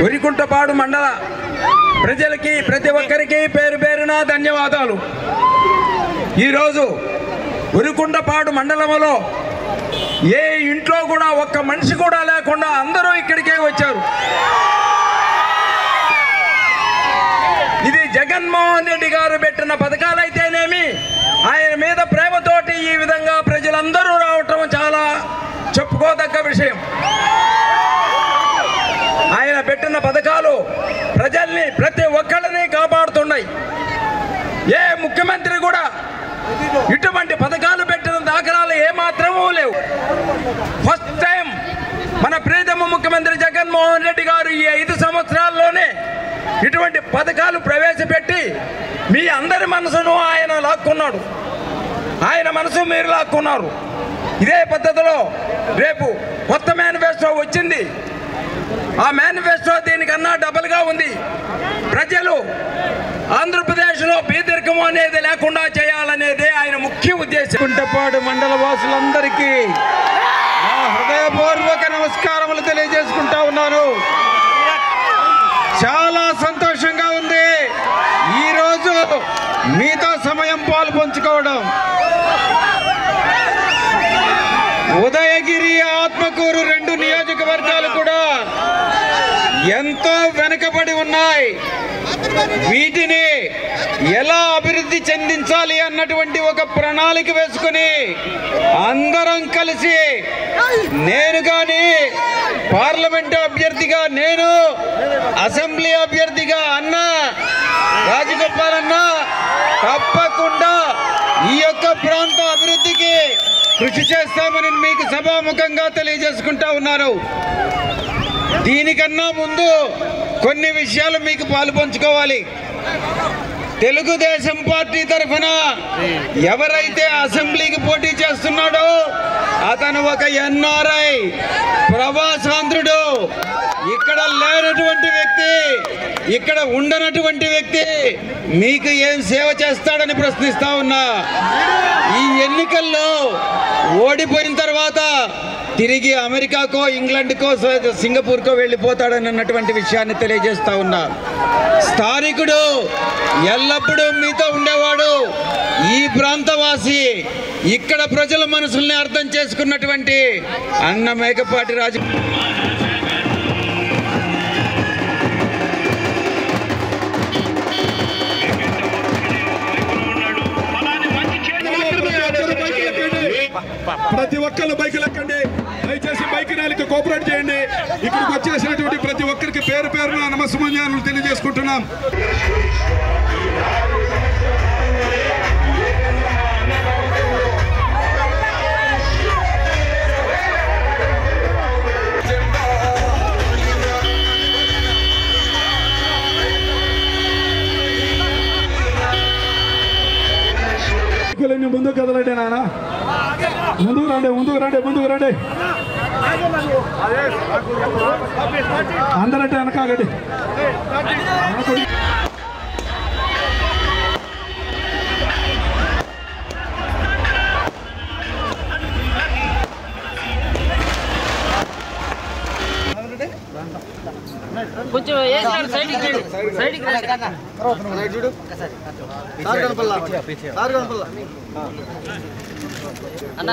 ఉరికుంటపాడు మండల ప్రజలకి ప్రతి ఒక్కరికి పేరు పేరున ధన్యవాదాలు. ఈరోజు ఉరికుంటపాడు మండలంలో ఏ ఇంట్లో కూడా ఒక్క మనిషి కూడా లేకుండా అందరూ ఇక్కడికే వచ్చారు. ఇది జగన్మోహన్ రెడ్డి గారు పెట్టిన పథకాలైతేనేమి, ఆయన మీద ప్రేమతోటి ఈ విధంగా ప్రజలందరూ రావటం చాలా చెప్పుకోదగ్గ విషయం. ఆయన పెట్టిన పథకాలు ప్రజల్ని ప్రతి ఒక్కళ్ళని కాపాడుతున్నాయి. ఏ ముఖ్యమంత్రి కూడా ఇటువంటి పథకాలు పెట్టిన దాఖలాలు ఏమాత్రమూ లేవు. ఫస్ట్ టైం మన ప్రీతమ ముఖ్యమంత్రి జగన్మోహన్ రెడ్డి గారు ఈ 5 సంవత్సరాల్లోనే ఇటువంటి పథకాలు ప్రవేశపెట్టి మీ అందరి మనసును ఆయన లాక్కున్నాడు. ఆయన మనసు మీరు లాక్కున్నారు. ఇదే పద్ధతిలో రేపు కొత్త మేనిఫెస్టో వచ్చింది. ఆ మేనిఫెస్టో దీనికన్నా డబల్గా ఉంది. ప్రజలు ఆంధ్రప్రదేశ్లో పేదరికం అనేది లేకుండా చేయాలనేదే ఆయన ముఖ్య ఉద్దేశం. కుంటపాడు మండల వాసులందరికీ నా హృదయపూర్వక నమస్కారములు తెలియజేసుకుంటా ఉన్నాను. చాలా సంతోషంగా ఉంది ఈరోజు మీతో సమయం పాలు పంచుకోవడం. ఉదయగిరి, ఆత్మకూరు 2 నియోజకవర్గాలు కూడా ఎంతో వెనుకబడి ఉన్నాయి. వీటిని ఎలా అభివృద్ధి చెందించాలి అన్నటువంటి ఒక ప్రణాళిక వేసుకుని అందరం కలిసి, నేను కానీ పార్లమెంటు అభ్యర్థిగా నేను, అసెంబ్లీ అభ్యర్థిగా అన్న రాజగోపాల్ అన్న తప్పకుండా ఈ యొక్క ప్రాంత అభివృద్ధికి కృషి చేస్తామని మీకు సభాముఖంగా తెలియజేసుకుంటా ఉన్నాను. దీనికన్నా ముందు కొన్ని విషయాలు మీకు పాలు పంచుకోవాలి. తెలుగుదేశం పార్టీ తరఫున ఎవరైతే అసెంబ్లీకి పోటీ చేస్తున్నాడో అతను ఒక ఎన్ఆర్ఐ, ప్రవాసాంధ్రుడు, ఇక్కడ లేనటువంటి వ్యక్తి, ఇక్కడ ఉండనటువంటి వ్యక్తి మీకు ఏం సేవ చేస్తాడని ప్రశ్నిస్తా ఉన్నా. ఈ ఎన్నికల్లో ఓడిపోయిన తర్వాత తిరిగి అమెరికాకో, ఇంగ్లాండ్కో, సింగపూర్కో వెళ్ళిపోతాడని అన్నటువంటి విషయాన్ని తెలియజేస్తా ఉన్నా. స్థానికుడు ఎల్లప్పుడూ మీతో ఉండేవాడు. ఈ ప్రాంతవాసి, ఇక్కడ ప్రజల మనసుల్ని అర్థం చేసుకున్నటువంటి అన్న మేకపాటి రాజు. ప్రతి ఒక్కరు బైకులు ఎక్కండి. దయచేసి బైక్ ర్యాలీకి కోఆపరేట్ చేయండి. ఇక్కడికి వచ్చేసినటువంటి ప్రతి ఒక్కరికి పేరు పేరున నమస్కారాలు తెలియజేసుకుంటున్నాం. ముందుకు కదలండి నాన్న, ముందుకు రండి, ముందుకు రండి, ముందుకు రండి. అందరంటే వెనకాగండి. అన్న